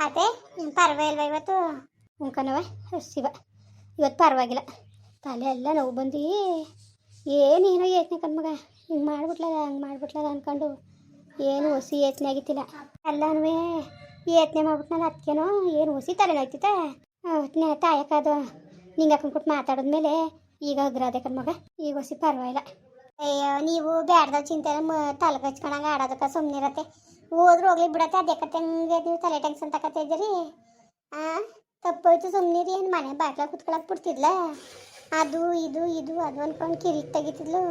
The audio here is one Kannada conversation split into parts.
ಅದೇ ಪರವಾಗಿಲ್ವ ಇವತ್ತು ಉಂಕನವ ಶಿವ ಇವತ್ತು ಪರವಾಗಿಲ್ಲ. ತಲೆ ಎಲ್ಲ ನೋವು ಬಂದು ಏನೇನೋ ಯೋಚನೆ ಕಣ್ಮಗ, ಹಿಂಗೆ ಮಾಡ್ಬಿಟ್ಲದ ಹಂಗೆ ಮಾಡ್ಬಿಟ್ಲದ ಅಂದ್ಕೊಂಡು ಏನು ಹೊಸಿ ಯೋಚನೆ ಆಗಿತ್ತಿಲ್ಲ. ಎಲ್ಲನೂ ಯೋಚನೆ ಮಾಡ್ಬಿಟ್ನಲ್ಲ ಅದಕ್ಕೇನೋ ಏನು ಹೊಸಿ ತಲೆನೋಯ್ತಿತ್ತ. ತಾಯಕ್ಕದು ನಿಂಗೆ ಹಾಕೊಂಡ್ಬಿಟ್ಟು ಮಾತಾಡಿದ್ಮೇಲೆ ಈಗ ಅಗ್ರದೆ ಕಣ್ಮಗ, ಈಗ ಹೊಸಿ ಪರವಾಗಿಲ್ಲ. ಅಯ್ಯೋ ನೀವು ಬ್ಯಾಡ್ದ ಚಿಂತೆ ತಲೆಗೆ ಹಚ್ಕೊಂಡಂಗೆ ಆಡೋದಕ್ಕೆ ಸುಮ್ಮನಿರತ್ತೆ. ಹೋದ್ರು ಹೋಗ್ಲಿ ಬಿಡತ್ತೆ, ಅದೇ ಕತ್ತಂಗೆ ನೀವು ತಲೆ ಟೆನ್ಷನ್ ತಗೋತಾ ಇದ್ದೀರಿ. ತಪ್ಪೋಯ್ತು ಸುಮ್ಮನಿರಿ. ಏನು ಮನೆ ಬಾಗ್ಲ ಕುತ್ಕೊಳಕ್ಕೆ ಬಿಡ್ತಿದ್ಲ? ಅದು ಇದು ಇದು ಅದು ಅಂದ್ಕೊಂಡು ಕಿರಿಕ್ ತೆಗಿತಿದ್ಲು.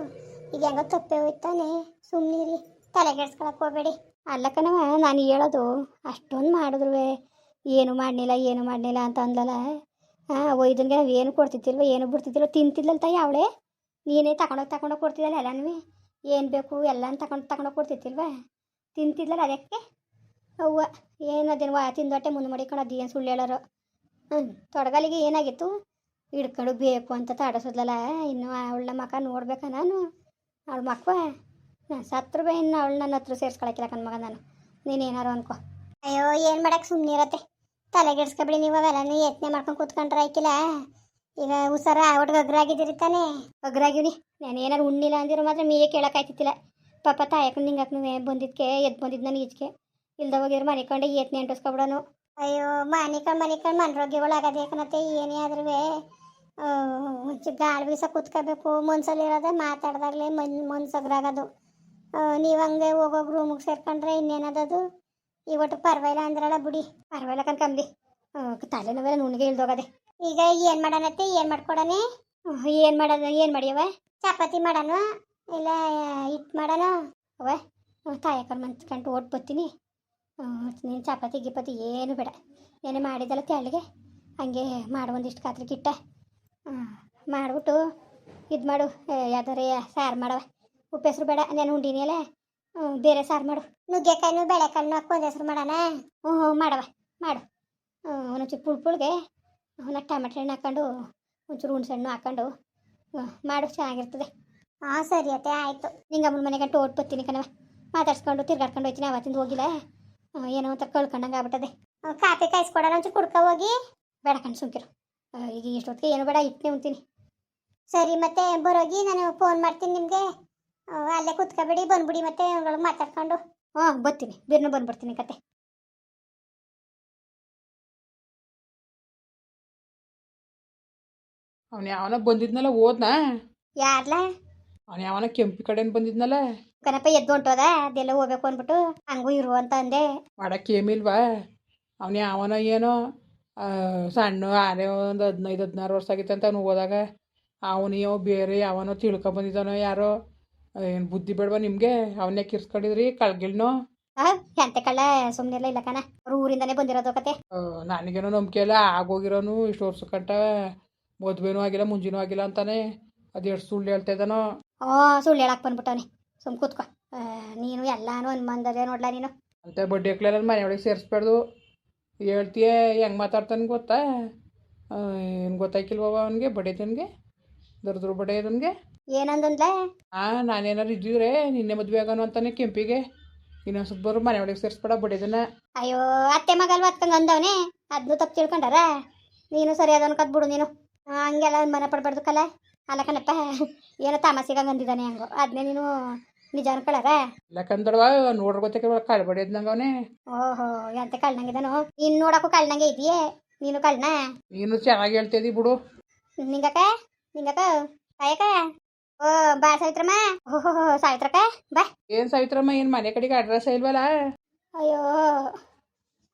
ಈಗ ಹೆಂಗೋ ತಪ್ಪೇ ಹೋಯ್ತಾನೆ, ಸುಮ್ಮನಿರಿ, ತಲೆಗೆಡ್ಸ್ಕೊಳಕ್ಕೆ ಹೋಗಬೇಡಿ. ಅಲ್ಲ ಕಣವ, ನಾನು ಹೇಳೋದು ಅಷ್ಟೊಂದು ಮಾಡಿದ್ರು ಏನು ಮಾಡಲಿಲ್ಲ ಅಂತ ಅಂದ್ಲಲ್ಲ. ಒಯ್ದನ್ಗೆ ನಾವು ಏನು ಕೊಡ್ತಿದ್ದಿಲ್ವ, ಏನು ಬಿಡ್ತಿದ್ದಿಲ್ವ, ತಿಂತಿದ್ಲಂತ ಅವಳೆ. ನೀನೇ ತಗೊಂಡೋಗಿ ಕೊಡ್ತಿದ್ದಲ್ಲ ಎಲ್ಲನೂ, ಏನು ಬೇಕು ಎಲ್ಲ ತಗೊಂಡೋಗಿ ಕೊಡ್ತಿದ್ದಿಲ್ವ, ತಿಂತಿದ್ಲಲ್ಲ. ಅದಕ್ಕೆ ಅವ್ವ ಏನು ಅದೇನು ತಿಂದೊಟ್ಟೆ ಮುಂದೆ ಮಾಡಿಕೊಂಡು ಅದು ಏನು ಸುಳ್ಳು ಹೇಳೋರು. ತೊಡಗಲಿಗೆ ಏನಾಗಿತ್ತು, ಹಿಡ್ಕೊಂಡು ಬೇಕು ಅಂತ ತಾಡಿಸೋದ್ಲಲ್ಲ. ಇನ್ನು ಅವಳ ಮಕ್ಕ ನೋಡ್ಬೇಕಾ ನಾನು? ಅವಳ ಮಕ್ಕ ನಾನು ಸತ್ರು ಇನ್ನು ಅವಳು ನನ್ನ ಹತ್ರ ಸೇರಿಸ್ಕೊಳಕ್ಕಿಲ್ಲ ಕಣ್ಮಗ ನಾನು. ನೀನೇನಾರು ಅನ್ಕೋ. ಅಯ್ಯೋ ಏನು ಮಾಡಕ್ಕೆ ಸುಮ್ಮನಿರತ್ತೆ, ತಲೆಗೆಡ್ಸ್ಕೊಬಿಡಿ ನೀವು. ಅವೆಲ್ಲನೂ ಯತ್ನೆ ಮಾಡ್ಕೊಂಡು ಕೂತ್ಕೊಂಡ್ರೆ ಆಯ್ಕಿಲ್ಲ. ಈಗ ಹುಷಾರ ಒಟ್ಟಿಗೆ ಅಗ್ರಾಗಿದ್ದೀರಿ ತಾನೇ? ಅಗ್ರಾಗಿವ್ನಿ. ನಾನು ಏನಾರು ಉಣ್ಣಿಲ್ಲ ಅಂದಿರೋ ಮಾತ್ರ ಮೇye ಕೇಳೋಕ್ಕಾಯ್ತಿತ್ತಿಲ್ಲ. ಪಾಪ ತಾಯಕ್ಕ ನಿಂಗಾಕ್ನು ಬಂದಿದ್ದಕ್ಕೆ ಎದ್ದು ಬಂದಿದ್ದು ನಾನು ಈಚೆಗೆ ಇಲ್ದ ಹೋಗಿರೋ ಮನೆ ಕಂಡು ಯತ್ನೆ ಅಂಟಿಸ್ಕೊಬಿಡೋನು. ಅಯ್ಯೋ ಮನೆ ಮನರೋಗ್ಯಗಳು ಆಗೋದು ಯಾಕನತ್ತೆ. ಏನೇ ಆದ್ರೂ ಗಾಳಿ ಬೀಸ ಕೂತ್ಕೋಬೇಕು. ಮನ್ಸಲ್ಲಿರೋದೆ ಮಾತಾಡ್ದಾಗಲೇ ಮನ್ಸಗ್ರಾಗೋದು. ನೀವು ಹಂಗೆ ಹೋಗೋಗಿ ರೂಮಿಗೆ ಸೇರ್ಕೊಂಡ್ರೆ ಇನ್ನೇನದದು. ಇವತ್ತು ಪರವಾಗಿಲ್ಲ ಅಂದ್ರಲ್ಲ ಬಿಡಿ, ಪರವಾಗಿಲ್ಲ ಕಣ್ಕಂಬ್ಲಿ. ತಲೆನೋವೆಲ್ಲ ನುಣ್ಣಿಗೆ ಇಳ್ದೋಗದೆ. ಈಗ ಏನು ಮಾಡೋಣತ್ತೆ, ಏನು ಮಾಡ್ಕೊಡೋಣ? ಏನು ಮಾಡಿಯವ? ಚಪಾತಿ ಮಾಡೋಣ ಇಲ್ಲ ಹಿಟ್ಟು ಮಾಡೋಣ? ಅವ ತಾಯಕ್ಕರ್ ಮನ್ಸ್ಕೊಂಡು ಓಟ್ ಬರ್ತೀನಿ. ನೀನು ಚಪಾತಿ ಗಿಪಾತಿ ಏನು ಬೇಡ, ಏನೇ ಮಾಡಿದಲ್ಲ ತೆಳ್ಳಗೆ ಹಂಗೆ ಮಾಡು. ಒಂದಿಷ್ಟು ಕಾತ್ರಿಗೆ ಇಟ್ಟ ಮಾಡಿಬಿಟ್ಟು ಇದು ಮಾಡು. ಯಾವ್ದಾರೆ ಸಾರು ಮಾಡವ, ಉಪ್ಪೆಸರು ಬೇಡ, ನಾನು ಉಂಡಿನಿ ಅಲ್ಲ. ಬೇರೆ ಸಾರು ಮಾಡು. ನುಗ್ಗೆಕಾಯಿನೂ ಬೆಳೆಕಾಳನ್ನು ಹಾಕಿ ಹೆಸರು ಮಾಡೋಣ? ಮಾಡವ ಮಾಡು. ಒಂಚೂರು ಪುಳ್ಗೆ ಟಮಾಟೆ ಹಣ್ಣು ಹಾಕ್ಕೊಂಡು ಒಂಚೂರು ಹುಣ್ಸೆಹಣ್ಣು ಹಾಕ್ಕೊಂಡು ಮಾಡು, ಚೆನ್ನಾಗಿರ್ತದೆ. ಸರಿ ಅತ್ತೆ, ಆಯಿತು. ನಿಂಗೆ ಅಮ್ಮನ ಮನೆಗೆ ಓಟ್ ಬರ್ತೀನಿ ಕಣವ. ಮಾತಾಡ್ಸ್ಕೊಂಡು ತಿರ್ಗಾಡ್ಕೊಂಡು ಹೋಗ್ತೀನಿ. ಅವತ್ತಿಂದ ಹೋಗಿಲ್ಲ, ಏನೋ ಒಂಥರ ಕಳ್ಕೊಂಡಂಗೆ ಆಗ್ಬಿಟ್ಟದೆ. ಕಾಫಿ ಕಾಯಿಸ್ಕೊಡೋಣ ಒಂಚೂರು ಕುಡ್ಕ ಹೋಗಿ. ಬೇಡ ಕಣ್ ಸುಮ್ಕಿರು, ಈಗ ಇಷ್ಟೊತ್ತಿಗೆ ಏನು ಬೇಡ, ಇಟ್ಟನೆ ಉಣ್ತೀನಿ. ಸರಿ, ಮತ್ತೆ ಬರೋಗಿ ನಾನು ಫೋನ್ ಮಾಡ್ತೀನಿ ನಿಮಗೆ. ಅಲ್ಲೇ ಕುತ್ಕೊಬೇಡಿ, ಬಂದ್ಬಿಡಿ ಮತ್ತೆ ಒಳಗೆ ಮಾತಾಡ್ಕೊಂಡು. ಬರ್ತೀನಿ, ಬಿರ್ನು ಬಂದ್ಬಿಡ್ತೀನಿ ಕತೆ. ಅವನು ಯಾವನ ಬಂದಿದ್ನಲ್ಲ, ಓದ್ನಾ? ಯಾರ್ಲ? ಅವನು ಯಾವನ ಕೆಂಪಿ ಕಡೆಯಿಂದ ಬಂದಿದ್ನಲ್ಲ ಕನಪ್ಪ. ಎದ್ದು ಹೊಂಟೋದ, ಅದೆಲ್ಲ ಹೋಗ್ಬೇಕು ಅಂದ್ಬಿಟ್ಟು ಹಂಗೂ ಇರು ಅಂತ ಅಂದೆ. ಮಾಡಕ್ಕೆ ಏಮಿಲ್ವಾ? ಅವನು ಯಾವನ ಏನೋ ಸಣ್ಣ ಆನೆ ಒಂದು 15-16 ವರ್ಷ ಆಗಿತ್ತಂತ ಅವನು ಹೋದಾಗ. ಅವನು ಬೇರೆ ಯಾವನೋ ತಿಳ್ಕೊಬಂದಿದ್ದಾನೋ ಯಾರೋ. ಏನು ಬುದ್ಧಿ ಬೇಡವಾ ನಿಮಗೆ? ಅವನ್ನೇ ಕಿರ್ಸ್ಕೊಂಡಿದ್ರಿ ಕಳ್ಗಿಳ್ನೋ? ಎಂತ ಕಳ್ಳ ಸುಮ್ಮನೆಲ್ಲ ಇಲ್ಲ ಕಣ, ಅವ್ರು ಊರಿಂದಾನೇ ಬಂದಿರೋದು ಕತೆ. ನನಗೇನೋ ನಂಬಿಕೆ ಇಲ್ಲ. ಆಗೋಗಿರೋನು ಇಷ್ಟು ವರ್ಷ ಕಟ್ಟ ಮದುವೆನೂ ಆಗಿಲ್ಲ, ಮುಂಜಿನೂ ಆಗಿಲ್ಲ ಅಂತಾನೆ. ಅದೆಷ್ಟು ಸುಳ್ಳು ಹೇಳ್ತಾ ಇದ್ದಾನೋ. ಸುಳ್ಳು ಹೇಳಕ್ಕೆ ಬಂದ್ಬಿಟ್ಟವನಿ. ಸುಮ್ ಕೂತ್ಕೊ. ನೀನು ಎಲ್ಲಾನು ಅನ್ಮಂದದೆ ನೋಡ್ಲ ನೀನು. ಅಂತ ಬಡ್ಡಿ ಹಾಕ್ಲಿಲ್ಲ ಮನೆ ಒಳಗೆ ಸೇರಿಸ್ಬಾರ್ದು. ಹೇಳ್ತೀಯ ಹೆಂಗೆ ಮಾತಾಡ್ತಾನೆ ಗೊತ್ತಾ? ಏನು ಗೊತ್ತಾಯ್ಕಿಲ್ವವ ಅವನಿಗೆ? ಬಡಿಯದನಿಗೆ ದರ್ದ್ರು ಬಡಿಯೋದನಿಗೆ ಏನಂದನ್ಲ? ನಾನೇನಾರು ಇದ್ದಿದ್ರೆ ನಿನ್ನೆ ಮದುವೆ ಆಗೋನು ಅಂತಾನೆ ಕೆಂಪಿಗೆ. ಇನ್ನೊಂದು ಸ್ವಲ್ಪ ಬರೋ ಮನೆ ಒಳಗೆ ಸೇರಿಸ್ಬೇಡ ಬಡಿಯೋದನ್ನ. ಅಯ್ಯೋ ಅತ್ತೆ ಮಗಲ್ವ ಅತ್ಕಂಗೆ ಅಂದವನೇ, ಅದನ್ನು ತಪ್ಪು ತಿಳ್ಕೊಂಡಾರ. ನೀನು ಸರಿ ಅದನ್ನು ಕದ್ಬಿಡು ನೀನು. ಹಂಗೆಲ್ಲ ಮನೆ ಪಡ್ಬಾರ್ದು ಕಲ. ಅಲ್ಲ ಕಣಪ್ಪ, ಏನೋ ತಾಮಸಿಗಂಗೆ ಅಂದಿದ್ದಾನೆ ಹಂಗೋ, ಅದನ್ನೇ ನೀನು ನಿಜ ಅನ್ಕೊಳಾರ? ಯಾಕಂದಳವ ನೋಡ್ರ ಗೊತ್ತಕ್ಕೆ ಕಳ್ಬಡಿಯೋದ್ನಂಗ ಅವನೇ. ಓಹೋ, ಎಂತ ಕಳ್ನಂಗಿದಾನು? ನೀನು ನೋಡಕ್ಕೂ ಕಳ್ನಂಗೆ ಇದೆಯೇ? ನೀನು ಕಳ್ನ? ನೀನು ಚೆನ್ನಾಗಿ ಹೇಳ್ತಿದ್ದಿ ಬಿಡು. ನಿಂಗಕ್ಕ ಸಾಯಕ. ಬಾ ಸಾವಿತ್ರಮ್ಮ. ಓಹೋ ಸಾವಿತ್ರಕ್ಕ ಬಾ. ಏನು ಸಾವಿತ್ರಮ್ಮ, ಏನು ಮನೆ ಕಡೆಗೆ ಅಡ್ರೆಸ್ ಇಲ್ವಲ್ಲ? ಅಯ್ಯೋ,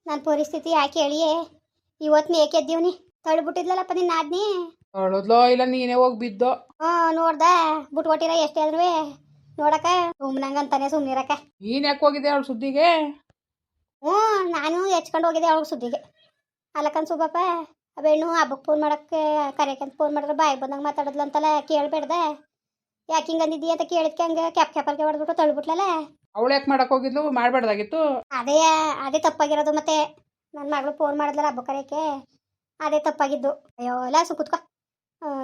ನನ್ನ ಪರಿಸ್ಥಿತಿ ಯಾಕೆ ಹೇಳಿಯೇ? ಇವತ್ತು ಮೇಕೆ ಎದ್ದೀವ್ನಿ. ತಳ್ಬಿಟ್ಟಿದ್ಲಲ್ಲಪ್ಪ ನಿನ್ನ ಆದ್ನಿ. ತೊಳದ್ಲೋ ಇಲ್ಲ ನೀನೇ ಹೋಗಿ ಬಿದ್ದೋ? ನೋಡ್ದ ಬಿಟ್ಕೊಟ್ಟಿರ ಎಷ್ಟೇ ಆದ್ರೂ ನೋಡಕ್ಕ. ಸುಮ್ಮನಂಗ ಅಂತಾನೆ ಸುಮ್ಮನಿರಕ್ಕ. ನೀನು ಯಾಕೆ ಹೋಗಿದ್ದೆ ಅವಳ ಸುದ್ದಿಗೆ? ನಾನು ಹೆಚ್ಕೊಂಡು ಹೋಗಿದ್ದೆ ಅವಳ ಸುದ್ದಿಗೆ. ಅಲ್ಲಕ್ಕನ್ ಸುಬ್ಬಪ್ಪ ಅವೇಣು ಹಬ್ಬಕ್ಕೆ ಫೋನ್ ಮಾಡೋಕ್ಕೆ ಕರೆಯಕ್ಕಂತ ಫೋನ್ ಮಾಡಿದ್ರೆ ಬಾಯಿಗೆ ಬಂದಂಗೆ ಮಾತಾಡಿದ್ಲಂತಲ್ಲ. ಕೇಳಬೇಡ್ದೆ ಯಾಕೆ ಹಿಂಗೆ ಅಂದಿದ್ದೀಯ ಅಂತ ಕೇಳಿದ್ಕೆ ಹಂಗೆ ಕ್ಯಾಪಲ್ಗೆ ಹೊಡೆದ್ಬಿಟ್ಟು ತಳ್ಬಿಟ್ಲಲ್ಲ. ಅವಳು ಯಾಕೆ ಮಾಡಕ್ಕೆ ಹೋಗಿದ್ಲು? ಮಾಡಬಾರ್ದಾಗಿತ್ತು. ಅದೇ ತಪ್ಪಾಗಿರೋದು. ಮತ್ತೆ ನನ್ನ ಮಗಳು ಫೋನ್ ಮಾಡಿದ್ಲಲ್ಲ ಹಬ್ಬ ಕರೆಯಕ್ಕೆ, ಅದೇ ತಪ್ಪಾಗಿದ್ದು. ಅಯ್ಯೋ ಎಲ್ಲ ಕುತ್ಕೋ.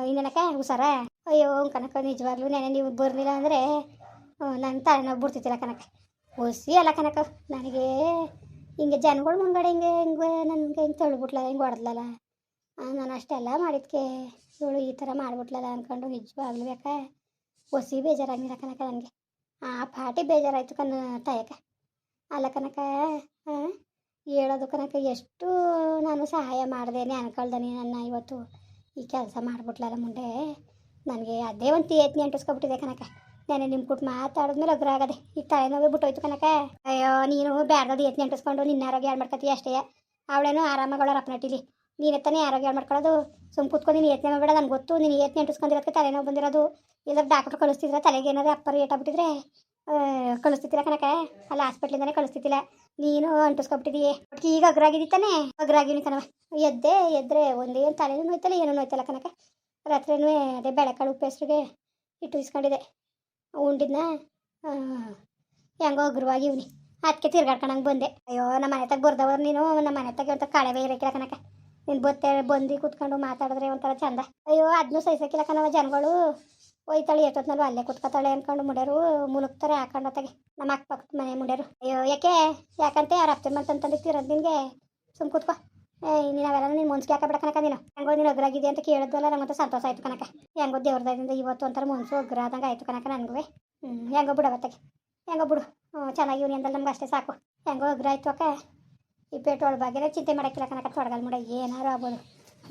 ಇನ್ನೇನಕ್ಕ ಹುಷಾರ? ಅಯ್ಯೋ ಕನಕ ನಿಜವಾಗ್ಲೂ ನೆನೆ ನೀವು ಬರಲಿಲ್ಲ ಅಂದರೆ ನನ್ನ ತಲೆನೋವು ಬಿಡ್ತಿದ್ದಿಲ್ಲ ಕನಕ. ಹೊಸಿ ಅಲ್ಲ ಕನಕ, ನನಗೆ ಹಿಂಗೆ ಜನಗಳ ಮುಂದ್ಗಡೆ ಹಿಂಗೆ ನನಗೆ ಹಿಂಗೆ ತಳ್ಳಿಬಿಟ್ಲಲ್ಲ ಹಿಂಗೆ ಹೊಡೆದ್ಲಲ್ಲ. ನಾನು ಅಷ್ಟೆಲ್ಲ ಮಾಡಿದ್ಕೆ ಇವಳು ಈ ಥರ ಮಾಡ್ಬಿಟ್ಲಲ್ಲ ಅಂದ್ಕೊಂಡು ನಿಜವಾಗ್ಲೂ ಬೇಕಾ ಹೊಸಿ ಬೇಜಾರಾಗಿಲ್ಲ ಕನಕ ನನಗೆ. ಆ ಪಾಟಿ ಬೇಜಾರಾಯ್ತು ತಾಯಕ. ಅಲ್ಲ ಕನಕ, ಹೇಳೋದು ಕನಕ, ಎಷ್ಟು ನಾನು ಸಹಾಯ ಮಾಡ್ದೇನೆ ಅನ್ಕೊಳ್ದನಿ ನನ್ನ ಇವತ್ತು ಈ ಕೆಲಸ ಮಾಡ್ಬಿಟ್ಲಲ್ಲ ಮುಂದೆ. ನನಗೆ ಅದೇ ಒಂದು ಏತ್ನಿ ಅಂಟಿಸ್ಕೊಬಿಟ್ಟಿದೆ ಕನಕ. ನಾನು ನಿಮ್ಮ ಕೂಟ್ ಮಾತಾಡಿದ್ಮೇಲೆ ಅಗ್ರ ಆಗದೆ ಈಗ ತಲೆನೋವೇ ಬಿಟ್ಟೋಯ್ತು ಕನಕ. ಅಯ್ಯೋ ನೀನು ಬ್ಯಾಡ್ದದು ಏತ್ನಿ ಅಂಟಿಸ್ಕೊಂಡು ನಿನ್ನ ಆರೋಗ್ಯ ಹಾಳು ಮಾಡ್ಕೊತೀಯ ಅಷ್ಟೇ. ಅವಳೇನೋ ಆರಾಮಾಗಳ ರಪ್ನಟ್ಟಿಲಿ, ನೀನೇ ತಾನೇ ಆರೋಗ್ಯ ಹಾಳು ಮಾಡ್ಕೊಳ್ಳೋದು. ಸುಮ್ ಕೂತ್ಕೊಂಡು ನೀನು ಏತ್ನೆ ಮಾಡಬೇಡ, ನನಗೆ ಗೊತ್ತು ನೀನು ಏತ್ನಿ ಅಂಟಿಸ್ಕೊಂಡಿರೋದಕ್ಕೆ ತಲೆನೋವು ಬಂದಿರೋದು. ಇಲ್ಲ ಡಾಕ್ಟ್ರು ಕಳಿಸ್ತಿದ್ರೆ ತಲೆಗೆ ಏನಾದ್ರು ಅಪ್ಪರು ಏಟಾಗ್ಬಿಟ್ಟಿದ್ರೆ ಕಳಿಸ್ತಿತ್ತಿಲ್ಲ ಕನಕ. ಅಲ್ಲ ಹಾಸ್ಪಿಟ್ಲಿಂದಾನೆ ಕಳಿಸ್ತಿತ್ತಿಲ್ಲ, ನೀನು ಅಂಟಿಸ್ಕೊಬಿಟ್ಟಿದೀಯ. ಈಗ ಅಗ್ರಾಗಿದ್ದಾನೆ, ಅಗ್ರಾಗಿನಿ ಕಣವ. ಎದ್ರೆ ಒಂದೇನು ತಲೆನೂ ನೋಯ್ತಲ್ಲ ಏನೂ ನೋಯ್ತಲ್ಲ ಕನಕ. ರಾತ್ರಿನೂ ಅದೇ ಬೆಳೆಕಾಳು ಉಪ್ಪು ಹೆಸ್ರಿಗೆ ಇಟ್ಟು ಇಸ್ಕೊಂಡಿದ್ದೆ, ಉಂಡಿದ್ನ ಹೆಂಗೋ ಅಗ್ರವಾಗಿ ಇವ್ನಿ. ಅದಕ್ಕೆ ತಿರ್ಗಾಡ್ಕೊಂಡಂಗೆ ಬಂದೆ. ಅಯ್ಯೋ ನಮ್ಮ ಮನೆ ತಗ ಬರ್ದವ್ರು ನೀನು, ನಮ್ಮ ಮನೆ ತಗ ಒಂಥರ ಕಳೆವೇ ಇರೋಕ್ಕಿಲ್ಲ ಕನಕ. ನೀನು ಬಂದು ಕೂತ್ಕೊಂಡು ಮಾತಾಡಿದ್ರೆ ಒಂಥರ ಚಂದ. ಅಯ್ಯೋ ಅದನ್ನೂ ಸಹಿಸೋಕ್ಕಿಲ್ಲ ಕಣವ ಜನಗಳು. ಒಯ್ತಾಳೆ ಎಷ್ಟೊತ್ನಲ್ಲೂ ಅಲ್ಲೇ ಕುತ್ಕೊತಾಳೆ ಅಂದ್ಕೊಂಡು ಮುಡ್ಯಾರು ಮುಳುಗ್ತಾರೆ ಹಾಕೊಂಡತ್ತಾಗೆ ನಮ್ಮ ಅಕ್ಕಪಕ್ಕದ ಮನೆ ಮುಡ್ಯಾರು. ಅಯ್ಯೋ ಯಾಕಂತೆ ಅವ್ರ ಅಪ್ಪನ ಮಂತಂತಂದು ತಿರೋದು ನಿನಗೆ. ಸುಮ್ ಕೂತ್ಕೋ. ನೀನು ಅವೆಲ್ಲ ನೀನು ಮುನ್ಸಿಗೆ ಹಾಕಬೇಡ ಕನಕ. ನೀನು ಹೆಂಗೋ ನೀನು ಅಗ್ರಾಗಿದೆ ಅಂತ ಕೇಳಿದ್ವಲ್ಲ, ನಂಗಂತೂ ಸಂತೋಷ ಆಯ್ತು ಕನಕ. ಹೆಂಗೋ ದೇವ್ರದಿಂದ ಇವತ್ತು ಒಂಥರ ಮುನ್ಸು ಅಗ್ರ ಆದಂಗೆ ಆಯ್ತು ಕನಕ ನನಗೂ. ಹೆಂಗೋ ಬಿಡವತ್ತಾಗೆ, ಹೆಂಗೋ ಬಿಡು. ಚೆನ್ನಾಗಿವ್ನಿ ಅಂದ್ರೆ ನಮ್ಗೆ ಅಷ್ಟೇ ಸಾಕು. ಹೆಂಗೋ ಅಗ್ರ ಆಯ್ತು ಅಕ್ಕ. ಈ ಪೇಟೋಳ ಬಗ್ಗೆ ಚಿಂತೆ ಮಾಡೋಕ್ಕಿಲ್ಲ ಕನಕ. ತೊಡಗಲ್ ಮುಡ ಏನಾರು ಆಗ್ಬೋದು,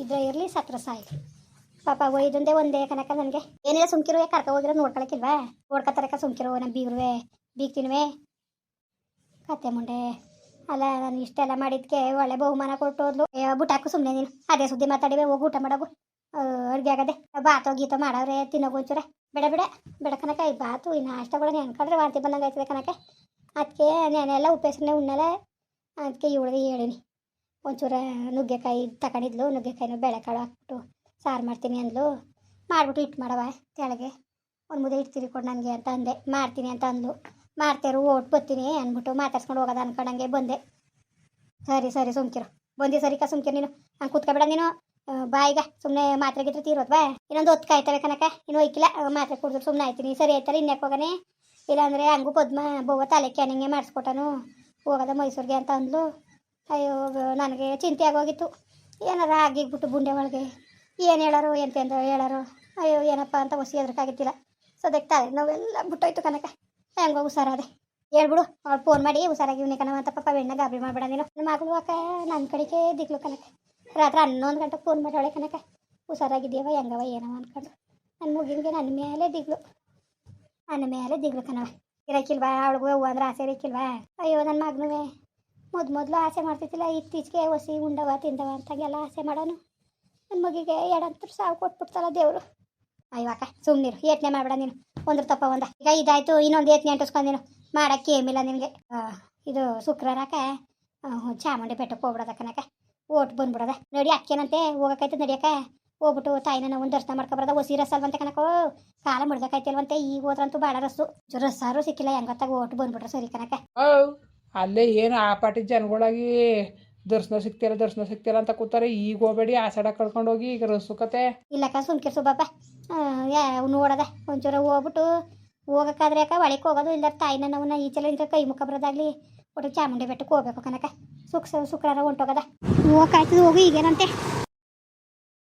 ಇದ್ರೆ ಇರಲಿ ಸತ್ರ ಸಾಯ್ಲಿ ಪಾಪ. ಒಯ್ದೊಂದೇ ಒಂದೇ ಕನಕ ನನಗೆ. ಏನಿಲ್ಲ ಸುಮ್ಕಿರುವೆ, ಕರ್ಕ ಹೋಗಿರೋ ನೋಡ್ಕೊಳಕ್ಕಿಲ್ವಾ? ನೋಡ್ಕೊತಾರಕ್ಕ ಸುಮ್ಕಿರು. ನಮ್ಮ ಬೀಗ್ತಿನ್ವೆ ಕತ್ತೆ ಮುಂಡೆ. ಅಲ್ಲ ನಾನು ಇಷ್ಟೆಲ್ಲ ಮಾಡಿದ್ಕೆ ಒಳ್ಳೆ ಬಹುಮಾನ ಕೊಟ್ಟು ಹೋದ್ಲು. ಬುಟ್ಟಾಕು ಸುಮ್ಮನೆ ನೀನು ಅದೇ ಸುದ್ದಿ ಮಾತಾಡಿವೆ. ಹೋಗಿ ಊಟ ಮಾಡೋಗು, ಅಡುಗೆ ಆಗದೆ. ಬಾತೋ ಗೀತೋ ಮಾಡವ್ರೆ ತಿನ್ನೋಗು ಒಂಚೂರ. ಬೇಡ ಕನಕ. ಈ ಬಾತು ಈ ನಾಷ್ಟಗಳು ನೆನ್ಕೊಂಡ್ರೆ ವಾಂತಿ ಬಂದಂಗೆ ಆಯ್ತದೆ ಕನಕ. ಅದಕ್ಕೆ ನೆನೆಲ್ಲ ಉಪ್ಪೆಸ್ರನ್ನೇ ಉಣ್ಣಲ್ಲ. ಅದಕ್ಕೆ ಇವಳಿಗೆ ಹೇಳಿನಿ ಒಂಚೂರ ನುಗ್ಗೆಕಾಯಿ ತಗೊಂಡಿದ್ಲು. ನುಗ್ಗೆಕಾಯಿನ ಬೇಳೆಕಾಳು ಹಾಕ್ಬಿಟ್ಟು ಸಾರು ಮಾಡ್ತೀನಿ ಅಂದ್ಲು. ಮಾಡಿಬಿಟ್ಟು ಇಟ್ಟು ಮಾಡವ ತೆಳಗೆ ಒಂದು ಮುದ್ದೆ ಇಡ್ತೀರಿ ಕೊಡು ನನಗೆ ಅಂತ ಅಂದೆ. ಮಾಡ್ತೀನಿ ಅಂತ ಅಂದ್ಲು. ಮಾಡ್ತಾರು ಓಟ್ ಬರ್ತೀನಿ ಅಂದ್ಬಿಟ್ಟು ಮಾತಾಡ್ಸ್ಕೊಂಡು ಹೋಗೋದು ಅನ್ಕೊಂಡಂಗೆ ಬಂದೆ. ಸರಿ ಸುಮ್ಕಿರು. ಸರಿಕ ಸುಮ್ಕಿರು ನೀನು. ಹಂಗೆ ಕೂತ್ಕೊಬೇಡ ನೀನು. ಬಾಯಿಗ ಸುಮ್ಮನೆ ಮಾತ್ರೆ ಗಿತ್ರ ತೀರೋದ್ವಾ? ಇನ್ನೊಂದು ಹೊತ್ತು ಕಾಯ್ತವೆ ಕನಕ. ಇನ್ನು ಹೋಯ್ಕಿಲ್ಲ, ಮಾತ್ರೆ ಕುಡಿದ್ರು ಸುಮ್ಮನೆ ಆಯ್ತೀನಿ. ಸರಿ ಆಯ್ತಾರೆ ಇನ್ಯಾಕೆ ಹೋಗನೆ. ಇಲ್ಲಾಂದರೆ ಹಂಗೂ ಪದ್ಮ ಬವ್ವ ತಲೆ ಕ್ಯಾನಿಂಗೆ ಮಾಡಿಸ್ಕೊಟ್ಟನು ಹೋಗೋದ ಮೈಸೂರಿಗೆ ಅಂತ ಅಂದ್ಲು. ಅಯ್ಯೋ ನನಗೆ ಚಿಂತೆ ಆಗೋಗಿತ್ತು. ಏನಾರ ಆಗಿಗ್ಬಿಟ್ಟು ಬುಂಡೆ ಒಳಗೆ ಏನು ಹೇಳೋರು ಎಂತೆಂದು ಹೇಳೋರು. ಅಯ್ಯೋ ಏನಪ್ಪ ಅಂತ ಹೊಸಿ ಎದ್ರಕ್ಕಾಗಿತ್ತಿಲ್ಲ. ಸದ್ಯಕ್ಕೆ ತಲೆ ನೋವೆಲ್ಲ ಬಿಟ್ಟೋಯ್ತು ಕನಕ. ಹೆಂಗೋ ಹುಷಾರಾದೆ ಹೇಳ್ಬಿಡು. ಅವ್ಳು ಫೋನ್ ಮಾಡಿ ಹುಷಾರಾಗಿವ್ನಿ ಕಣವ ಅಂತ ಪಾಪ ಬೆಣ್ಣ ಗಾಬರಿ ಮಾಡಬೇಡ ನೀನು. ನನ್ನ ಮಗಳು ಅಕ್ಕ ನನ್ನ ಕಡೆಗೆ ದಿಗ್ಲು ಕನಕ. ರಾತ್ರಿ 11 ಗಂಟೆಗೆ ಫೋನ್ ಮಾಡವಳೆ ಕನಕ. ಹುಷಾರಾಗಿದ್ದೀಯವ ಹೆಂಗವ ಏನವ ಅಂದ್ಕೊಂಡು. ನನ್ನ ಮುಗಿನ್ಗೆ ನನ್ನ ಮೇಲೆ ದಿಗ್ಲು ಕಣವ. ಇರೋಕ್ಕಿಲ್ವಾ ಅವಳಿಗೂ ಹೂವು ಅಂದ್ರೆ ಆಸೆ ಇರೋಕ್ಕಿಲ್ವಾ? ಅಯ್ಯೋ ನನ್ನ ಮಗನೂ ಮೊದಲು ಆಸೆ ಮಾಡ್ತಿದ್ದಿಲ್ಲ. ಇತ್ತೀಚೆಗೆ ಹೊಸಿ ಉಂಡವ ತಿಂದವ ಅಂತಾಗೆಲ್ಲ ಆಸೆ ಮಾಡೋನು. ನನ್ನ ಮಗಿಗೆ ಎಡಂತೂ ಸಾವು ಕೊಟ್ಬಿಡ್ತಲ್ಲ ದೇವರು. ಅಯ್ಯೋ ಅಕ್ಕ ಸುಮ್ಮನಿರು, ಯತ್ನೆ ಮಾಡಬೇಡ ನೀನು. ಒಂದ್ರ ತಪ್ಪ ಒಂದ. ಈಗ ಇದಾಯ್ತು, ಇನ್ನೊಂದು ಯತ್ನೆ ಅಂಟಿಸ್ಕೊಂಡು ನೀನು ಮಾಡೋಕ್ಕೆ ಏಮಿಲ್ಲ ನಿನಗೆ. ಇದು ಶುಕ್ರವಾರಕ್ಕ ಚಾಮುಂಡಿ ಬೆಟ್ಟಕ್ಕೆ ಹೋಗ್ಬಿಡೋದ ಕನಕ. ಓಟ್ ಬಂದ್ಬಿಡೋದ. ನಡಿ ಅಕ್ಕೇನಂತೆ ಹೋಗೋಕ್ಕಾಯ್ತು ನಡಿಯಕ್ಕ. ಹೋಗ್ಬಿಟ್ಟು ತಾಯಿನ ನಾವು ಒಂದು ದರ್ಶನ ಮಾಡ್ಕೊಬರೋದ. ಹೊಸಿ ರಸಲ್ವಂತೆ ಕನಕ. ಕಾಲ ಮುಡ್ದಕ್ಕಾಯ್ತಿಲ್ವಂತೆ. ಈಗ ಹೋದ್ರಂತೂ ಭಾಳ ರಸ್ಸಾರು ಸಿಕ್ಕಿಲ್ಲ. ಹೆಂಗೊತ್ತಾಗ ಓಟ್ ಬಂದ್ಬಿಟ್ರೆ ಸರಿ ಕನಕ. ಅಲ್ಲೇ ಏನು ಆ ಪಾಟಿ ಜನಗಳಾಗಿ ದರ್ಶನ ಸಿಗ್ತಿಲ್ಲ ಅಂತ ಕೂತಾರೆ. ಈಗ ಹೋಗ್ಬೇಡಿ, ಆಷಾಢ ಕಳ್ಕೊಂಡು ಹೋಗಿ ಈಗ ರಸುಕತೆ. ಇಲ್ಲಕ್ಕ ಸುಮ್ಕಿರ್ ಸುಬ್ಬಪ್ಪ. ನೋಡದ ಒಂಚೂರ ಹೋಗ್ಬಿಟ್ಟು ಹೋಗೋಕ್ಕಾದ್ರೆ ಅಕ್ಕ ಒಳಕ್ಕೆ ಹೋಗೋದು. ಇಲ್ಲ ತಾಯಿನ ನಾವು ಈಚೆಲ್ಲ ಇಂಥ ಕೈ ಮುಖ ಬರೋದಾಗ್ಲಿ ಒಟ್ಟು ಚಾಮುಂಡಿ ಬೆಟ್ಟಕ್ಕೆ ಹೋಗ್ಬೇಕು ಕನಕ. ಶುಕ್ರವಾರ ಹೊಂಟೋಗದ. ಹೋಗಕ್ಕಾಯ್ತದೆ ಹೋಗು ಈಗೇನಂತೆ.